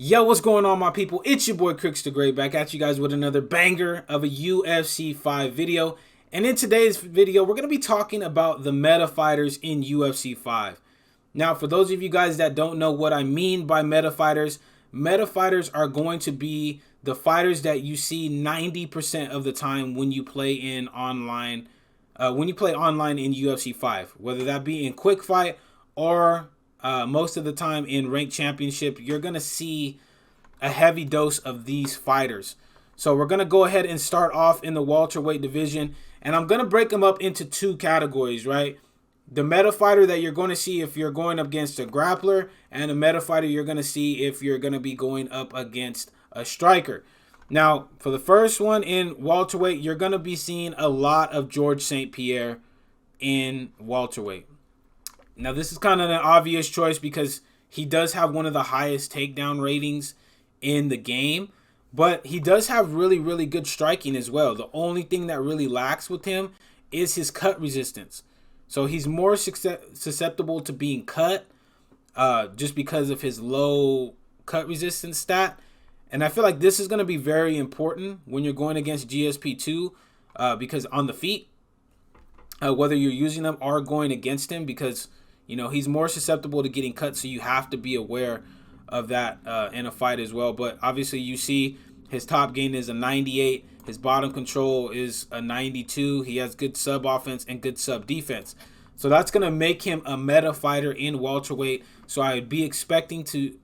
Yo, what's going on, my people? It's your boy Crix the Great, back at you guys with another banger of a UFC 5 video. And in today's video, we're going to be talking about the meta fighters in UFC 5. Now, for those of you guys that don't know what I mean by meta fighters are going to be the fighters that you see 90% of the time when you play in online, in UFC 5, whether that be in quick fight or most of the time in ranked championship. You're going to see a heavy dose of these fighters. So we're going to go ahead and start off in the welterweight division. And I'm going to break them up into two categories, right? The meta fighter that you're going to see if you're going up against a grappler, and a meta fighter you're going to see if you're going to be going up against a striker. Now, for the first one in welterweight, you're going to be seeing a lot of George St. Pierre in welterweight. Now, this is kind of an obvious choice because he does have one of the highest takedown ratings in the game, but he does have really, really good striking as well. The only thing that really lacks with him is his cut resistance. So he's more susceptible to being cut just because of his low cut resistance stat. And I feel like this is going to be very important when you're going against GSP2 because on the feet, whether you're using them or going against him, because he's more susceptible to getting cut, so you have to be aware of that in a fight as well. But obviously you see his top gain is a 98. His bottom control is a 92. He has good sub offense and good sub defense. So that's going to make him a meta fighter in welterweight. So I would be expecting to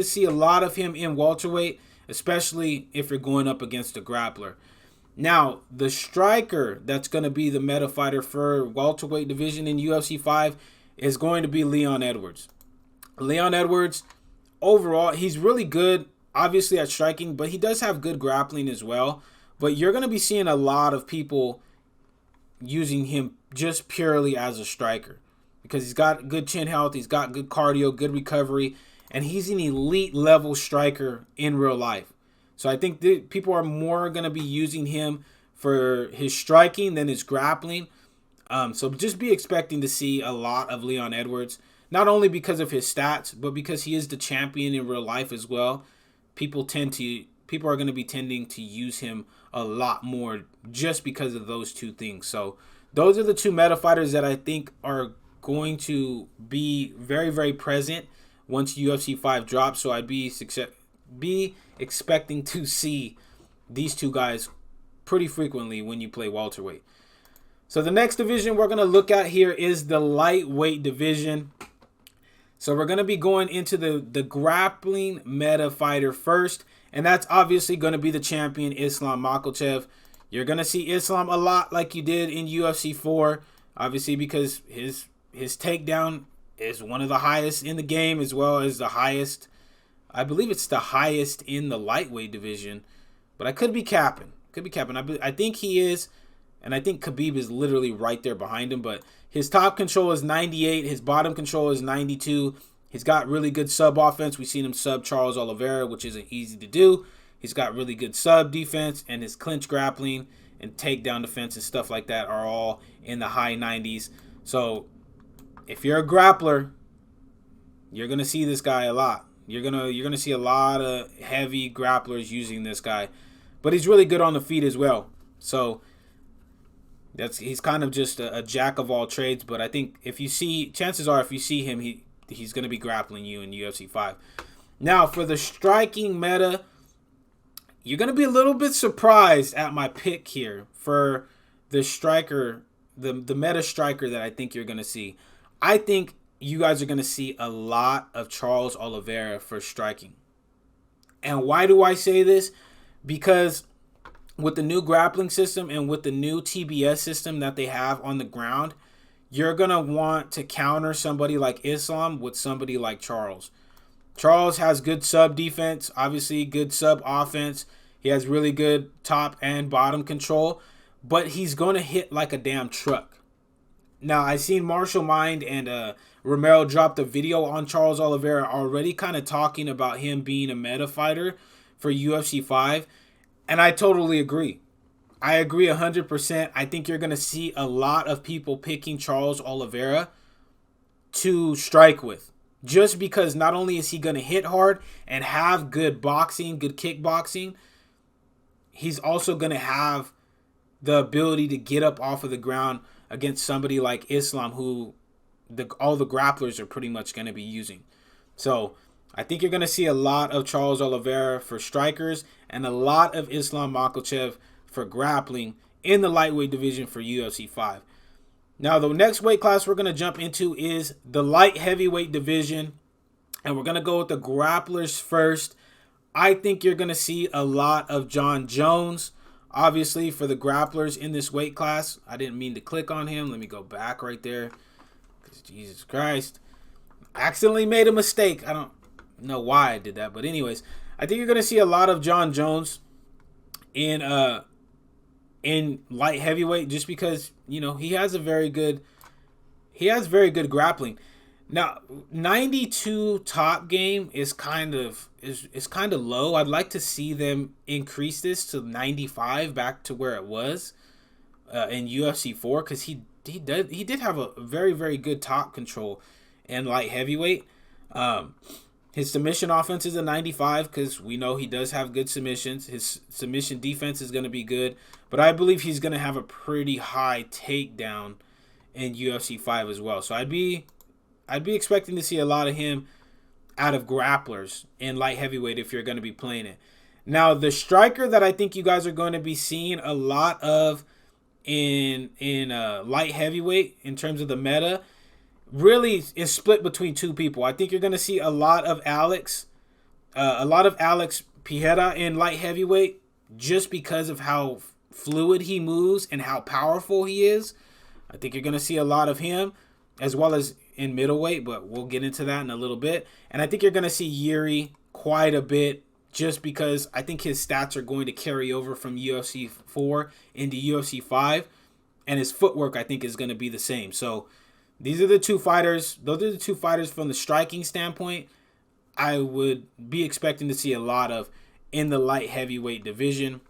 see a lot of him in welterweight, especially if you're going up against a grappler. Now, the striker that's going to be the meta fighter for welterweight division in UFC 5 is going to be Leon Edwards. Leon Edwards, overall, he's really good, obviously, at striking, but he does have good grappling as well. But you're going to be seeing a lot of people using him just purely as a striker because he's got good chin health, he's got good cardio, good recovery, and he's an elite level striker in real life. So I think people are more going to be using him for his striking than his grappling. So just be expecting to see a lot of Leon Edwards, not only because of his stats, but because he is the champion in real life as well. People are going to be tending to use him a lot more just because of those two things. So those are the two meta fighters that I think are going to be very, very present once UFC 5 drops. So I'd be expecting to see these two guys pretty frequently when you play welterweight. So the next division we're going to look at here is the lightweight division. So we're going to be going into the grappling meta fighter first, and that's obviously going to be the champion Islam Makhachev. You're going to see Islam a lot like you did in UFC 4, obviously because his takedown is one of the highest in the game, as well as the highest. I believe it's the highest in the lightweight division, but I could be capping. I think he is, and I think Khabib is literally right there behind him, but his top control is 98. His bottom control is 92. He's got really good sub offense. We've seen him sub Charles Oliveira, which isn't easy to do. He's got really good sub defense, and his clinch grappling and takedown defense and stuff like that are all in the high 90s. So if you're a grappler, you're going to see this guy a lot. You're gonna see a lot of heavy grapplers using this guy, but he's really good on the feet as well. So he's kind of just a jack of all trades. But I think chances are if you see him, he's gonna be grappling you in UFC 5. Now for the striking meta, you're gonna be a little bit surprised at my pick here for the striker, the meta striker that I think you're gonna see. I think you guys are going to see a lot of Charles Oliveira for striking. And why do I say this? Because with the new grappling system and with the new TBS system that they have on the ground, you're going to want to counter somebody like Islam with somebody like Charles. Charles has good sub defense, obviously good sub offense. He has really good top and bottom control, but he's going to hit like a damn truck. Now, I've seen Marshall Mind and Romero dropped a video on Charles Oliveira already kind of talking about him being a meta fighter for UFC 5, and I totally agree. I agree 100%. I think you're going to see a lot of people picking Charles Oliveira to strike with. just because not only is he going to hit hard and have good boxing, good kickboxing, he's also going to have the ability to get up off of the ground against somebody like Islam, who all the grapplers are pretty much going to be using. So I think you're going to see a lot of Charles Oliveira for strikers and a lot of Islam Makhachev for grappling in the lightweight division for UFC 5. Now, the next weight class we're going to jump into is the light heavyweight division, and we're going to go with the grapplers first. I think you're going to see a lot of Jon Jones, obviously, for the grapplers in this weight class. I didn't mean to click on him. Let me go back right there. Because Jesus Christ. Accidentally made a mistake. I don't know why I did that. But anyways, I think you're going to see a lot of Jon Jones in light heavyweight, just because, you know, he has very good grappling. Now, 92 top game is kind of low. I'd like to see them increase this to 95, back to where it was in UFC 4, because he did have a very, very good top control in light heavyweight. His submission offense is a 95, because we know he does have good submissions. His submission defense is going to be good, but I believe he's going to have a pretty high takedown in UFC 5 as well. So I'd be expecting to see a lot of him out of grapplers in light heavyweight if you're going to be playing it. Now, the striker that I think you guys are going to be seeing a lot of in light heavyweight in terms of the meta really is split between two people. I think you're going to see a lot of Alex Pereira in light heavyweight, just because of how fluid he moves and how powerful he is. I think you're going to see a lot of him, as well as in middleweight, but we'll get into that in a little bit. And I think you're going to see Yuri quite a bit, just because I think his stats are going to carry over from UFC 4 into UFC 5, and his footwork, I think, is going to be the same. So these are the two fighters. Those are the two fighters from the striking standpoint I would be expecting to see a lot of in the light heavyweight division.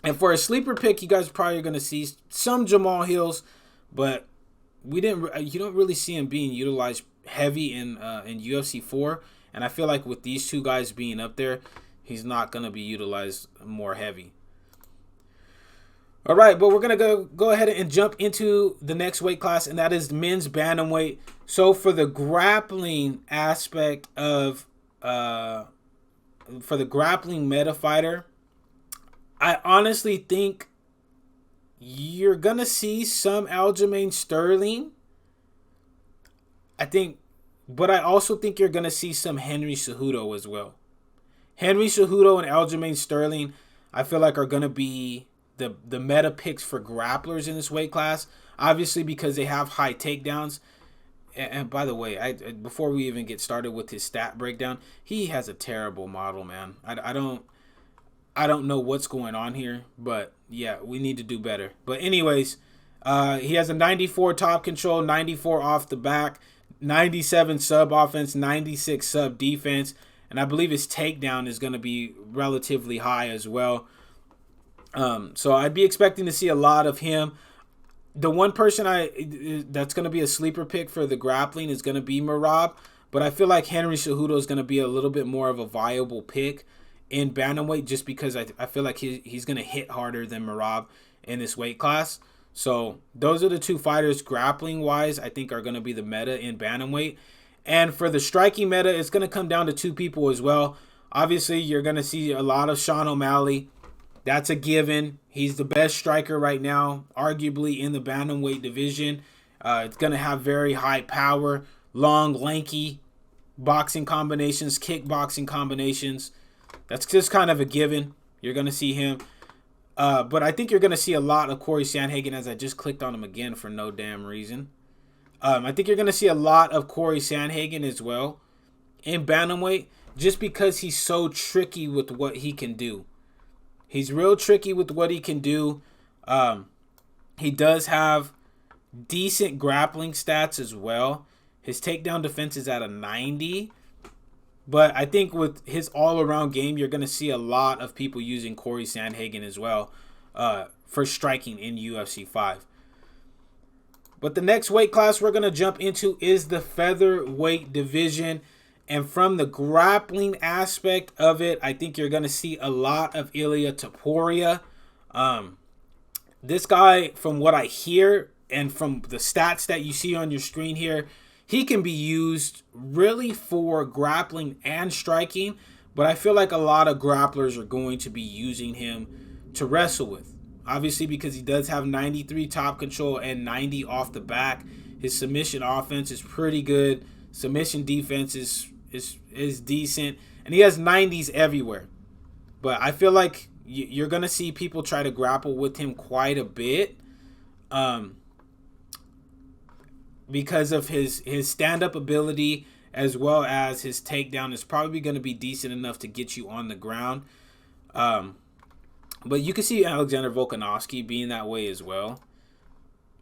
And for a sleeper pick, you guys are probably going to see some Jamal Hills, but you don't really see him being utilized heavy in UFC 4. And I feel like with these two guys being up there, he's not going to be utilized more heavy. All right, but we're going to go ahead and jump into the next weight class, and that is men's bantamweight. So for the grappling aspect of, for the grappling meta fighter, I honestly think you're going to see some Aljamain Sterling. But I also think you're going to see some Henry Cejudo as well. Henry Cejudo and Aljamain Sterling, I feel like, are going to be the meta picks for grapplers in this weight class. Obviously, because they have high takedowns. And by the way, before we even get started with his stat breakdown, he has a terrible model, man. I don't know what's going on here, but yeah, we need to do better. But anyways, he has a 94 top control, 94 off the back, 97 sub offense, 96 sub defense, and I believe his takedown is going to be relatively high as well. So I'd be expecting to see a lot of him. The one person that's going to be a sleeper pick for the grappling is going to be Merab, but I feel like Henry Cejudo is going to be a little bit more of a viable pick in bantamweight, just because I feel like he's going to hit harder than Merab in this weight class. So those are the two fighters grappling-wise I think are going to be the meta in bantamweight. And for the striking meta, it's going to come down to two people as well. Obviously, you're going to see a lot of Sean O'Malley. That's a given. He's the best striker right now, arguably in the bantamweight division. It's going to have very high power, long, lanky boxing combinations, kickboxing combinations. That's just kind of a given. You're going to see him. But I think you're going to see a lot of Corey Sandhagen, as I just clicked on him again for no damn reason. I think you're going to see a lot of Corey Sandhagen as well in bantamweight, just because he's so tricky with what he can do. He's real tricky with what he can do. He does have decent grappling stats as well. His takedown defense is at a 90. But I think with his all-around game, you're going to see a lot of people using Corey Sandhagen as well for striking in UFC 5. But the next weight class we're going to jump into is the featherweight division. And from the grappling aspect of it, I think you're going to see a lot of Ilia Topuria. This guy, from what I hear and from the stats that you see on your screen here, he can be used really for grappling and striking. But I feel like a lot of grapplers are going to be using him to wrestle with. Obviously, because he does have 93 top control and 90 off the back. His submission offense is pretty good. Submission defense is decent. And he has 90s everywhere. But I feel like you're going to see people try to grapple with him quite a bit. Because of his stand-up ability, as well as his takedown is probably going to be decent enough to get you on the ground. But you can see Alexander Volkanovski being that way as well.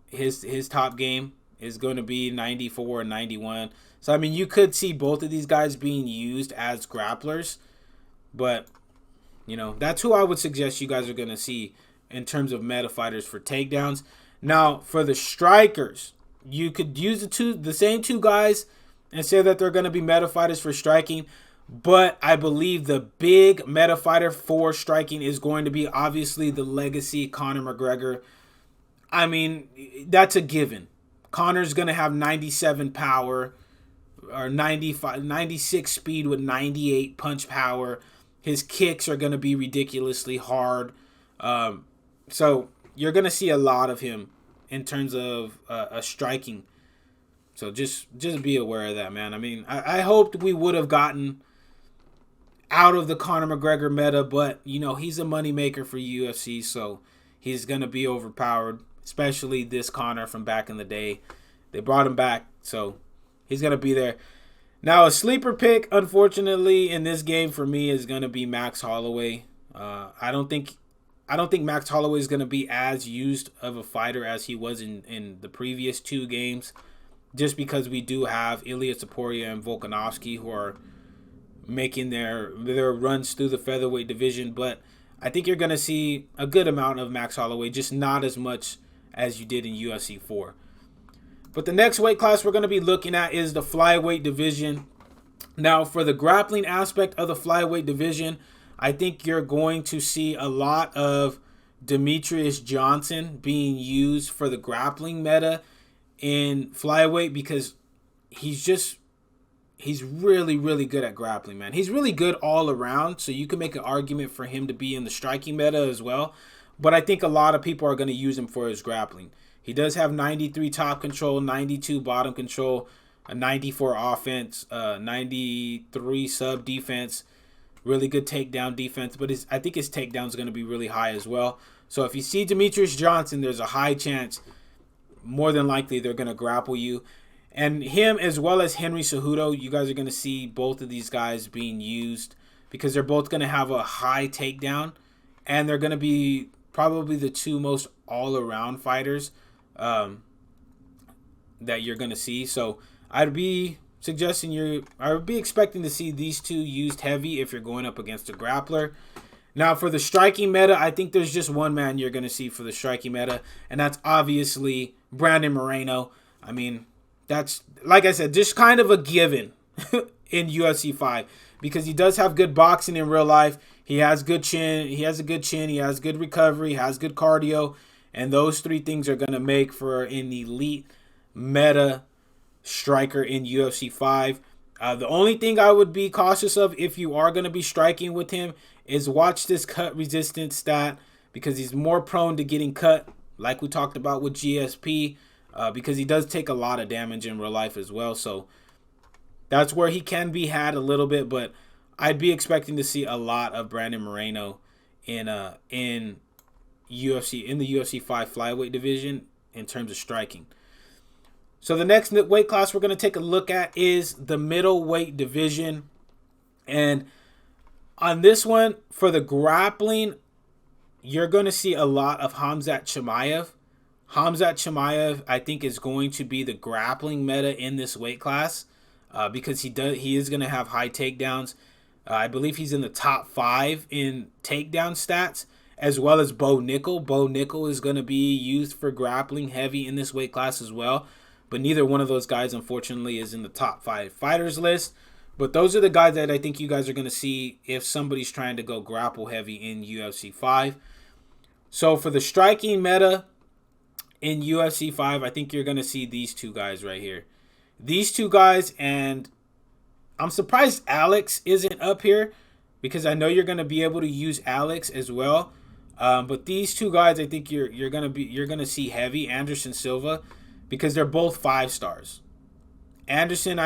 His top game is going to be 94 and 91. So, I mean, you could see both of these guys being used as grapplers. But, you know, that's who I would suggest you guys are going to see in terms of meta fighters for takedowns. Now, for the strikers, you could use the same two guys and say that they're going to be meta fighters for striking. But I believe the big meta fighter for striking is going to be obviously the legacy Conor McGregor. I mean, that's a given. Conor's going to have 97 power or 96 speed with 98 punch power. His kicks are going to be ridiculously hard. So you're going to see a lot of him in terms of a striking. So just be aware of that, man. I mean, I hoped we would have gotten out of the Conor McGregor meta, but, you know, he's a moneymaker for UFC, so he's going to be overpowered, especially this Conor from back in the day. They brought him back, so he's going to be there. Now, a sleeper pick, unfortunately, in this game for me is going to be Max Holloway. I don't think Max Holloway is going to be as used of a fighter as he was in the previous two games, just because we do have Ilia Topuria and Volkanovski who are making their runs through the featherweight division. But I think you're going to see a good amount of Max Holloway, just not as much as you did in UFC 4. But the next weight class we're going to be looking at is the flyweight division. Now, for the grappling aspect of the flyweight division, I think you're going to see a lot of Demetrius Johnson being used for the grappling meta in flyweight, because he's really, really good at grappling, man. He's really good all around, so you can make an argument for him to be in the striking meta as well. But I think a lot of people are going to use him for his grappling. He does have 93 top control, 92 bottom control, a 94 offense, 93 sub defense, really good takedown defense. But I think his takedown is going to be really high as well. So if you see Demetrius Johnson, there's a high chance, more than likely, they're going to grapple you. And him, as well as Henry Cejudo, you guys are going to see both of these guys being used because they're both going to have a high takedown, and they're going to be probably the two most all-around fighters that you're going to see. So I'd be expecting to see these two used heavy if you're going up against a grappler. Now, for the striking meta, I think there's just one man you're going to see for the striking meta, and that's obviously Brandon Moreno. I mean, that's, like I said, just kind of a given in UFC 5 because he does have good boxing in real life. He has good chin. He has a good chin. He has good recovery. He has good cardio. And those three things are going to make for an elite meta striker in UFC 5. The only thing I would be cautious of if you are going to be striking with him is watch this cut resistance stat, because he's more prone to getting cut, like we talked about with GSP, because he does take a lot of damage in real life as well. So that's where he can be had a little bit, but I'd be expecting to see a lot of Brandon Moreno in the UFC 5 flyweight division in terms of striking. So the next weight class we're going to take a look at is the middleweight division. And on this one, for the grappling, you're going to see a lot of Khamzat Chimaev. Khamzat Chimaev, I think, is going to be the grappling meta in this weight class because he is going to have high takedowns. I believe he's in the top 5 in takedown stats. as well as Bo Nickel. Bo Nickel is going to be used for grappling heavy in this weight class as well. But neither one of those guys, unfortunately, is in the top 5 fighters list. But those are the guys that I think you guys are going to see if somebody's trying to go grapple heavy in UFC 5. So for the striking meta in UFC 5, I think you're going to see these two guys right here. These two guys, and I'm surprised Alex isn't up here because I know you're going to be able to use Alex as well. But these two guys, I think you're going to see heavy, Anderson Silva, because they're both 5 stars. Anderson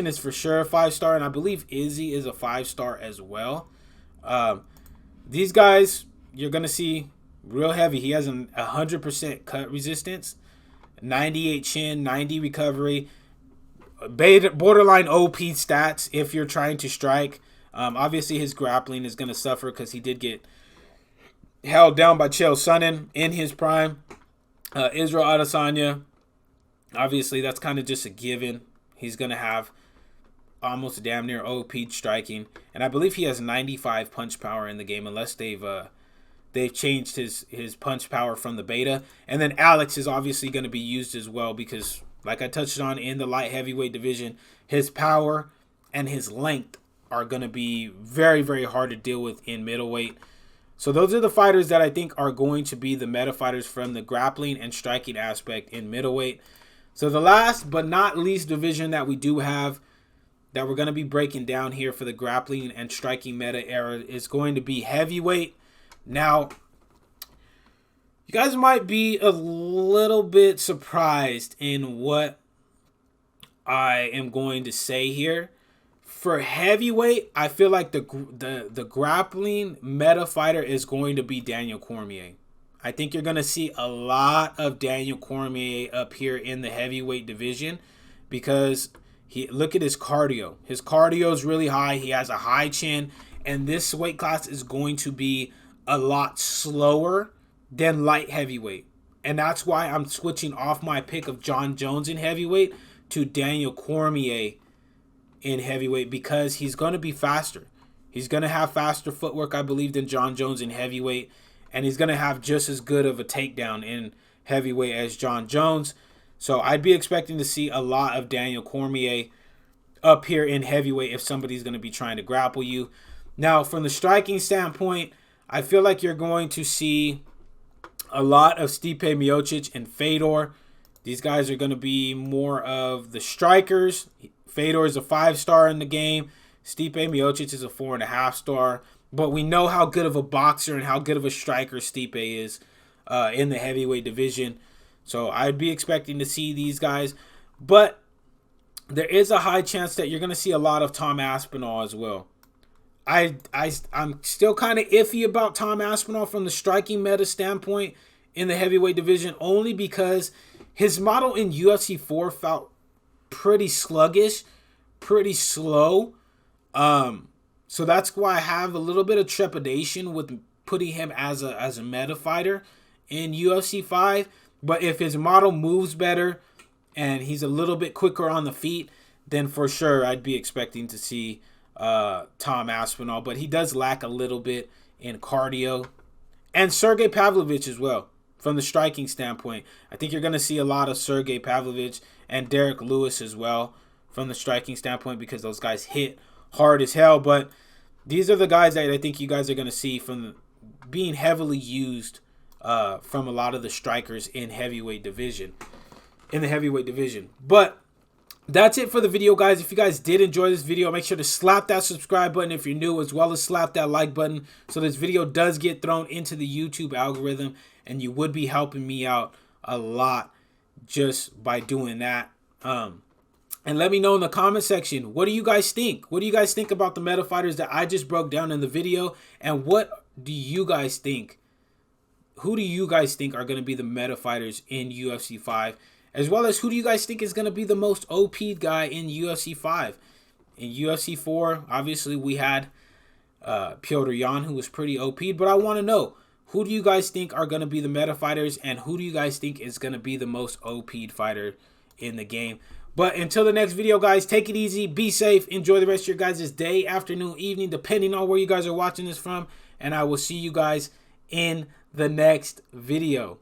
is for sure a 5-star, and I believe Izzy is a 5-star as well. These guys, you're going to see real heavy. He has a 100% cut resistance, 98 chin, 90 recovery, borderline OP stats if you're trying to strike. Obviously, his grappling is going to suffer because he did get held down by Chael Sonnen in his prime. Israel Adesanya, obviously, that's kind of just a given. He's going to have almost damn near OP striking. And I believe he has 95 punch power in the game unless they've changed his punch power from the beta. And then Alex is obviously going to be used as well because, like I touched on in the light heavyweight division, his power and his length are going to be very, very hard to deal with in middleweight. So those are the fighters that I think are going to be the meta fighters from the grappling and striking aspect in middleweight. So the last but not least division that we do have that we're going to be breaking down here for the grappling and striking meta era is going to be heavyweight. Now, you guys might be a little bit surprised in what I am going to say here. For heavyweight, I feel like the grappling meta fighter is going to be Daniel Cormier. I think you're going to see a lot of Daniel Cormier up here in the heavyweight division because look at his cardio. His cardio is really high. He has a high chin, and this weight class is going to be a lot slower than light heavyweight. And that's why I'm switching off my pick of Jon Jones in heavyweight to Daniel Cormier in heavyweight because he's going to be faster. He's going to have faster footwork, I believe, than Jon Jones in heavyweight. And he's going to have just as good of a takedown in heavyweight as Jon Jones. So I'd be expecting to see a lot of Daniel Cormier up here in heavyweight if somebody's going to be trying to grapple you. Now, from the striking standpoint, I feel like you're going to see a lot of Stipe Miocic and Fedor. These guys are going to be more of the strikers. Fedor is a 5-star in the game. Stipe Miocic is a 4.5-star. But we know how good of a boxer and how good of a striker Stipe is in the heavyweight division. So I'd be expecting to see these guys. But there is a high chance that you're going to see a lot of Tom Aspinall as well. I'm still kind of iffy about Tom Aspinall from the striking meta standpoint in the heavyweight division, only because his model in UFC 4 felt pretty sluggish, pretty slow. So that's why I have a little bit of trepidation with putting him as a meta fighter in UFC 5. But if his model moves better and he's a little bit quicker on the feet, then for sure I'd be expecting to see Tom Aspinall. But he does lack a little bit in cardio. And Sergey Pavlovich as well, from the striking standpoint. I think you're going to see a lot of Sergey Pavlovich and Derek Lewis as well from the striking standpoint because those guys hit hard as hell. But these are the guys that I think you guys are going to see from being heavily used from a lot of the strikers in the heavyweight division. But that's it for the video, guys. If you guys did enjoy this video, make sure to slap that subscribe button if you're new, as well as slap that like button so this video does get thrown into the YouTube algorithm, and you would be helping me out a lot just by doing that. And let me know in the comment section, what do you guys think? What do you guys think about the meta fighters that I just broke down in the video? And what do you guys think? Who do you guys think are going to be the meta fighters in UFC 5? As well as who do you guys think is going to be the most OP guy in UFC 5? In UFC 4, obviously we had Petr Yan, who was pretty OP. But I want to know, who do you guys think are going to be the meta fighters? And who do you guys think is going to be the most OP fighter in the game? But until the next video, guys, take it easy, be safe, enjoy the rest of your guys' day, afternoon, evening, depending on where you guys are watching this from. And I will see you guys in the next video.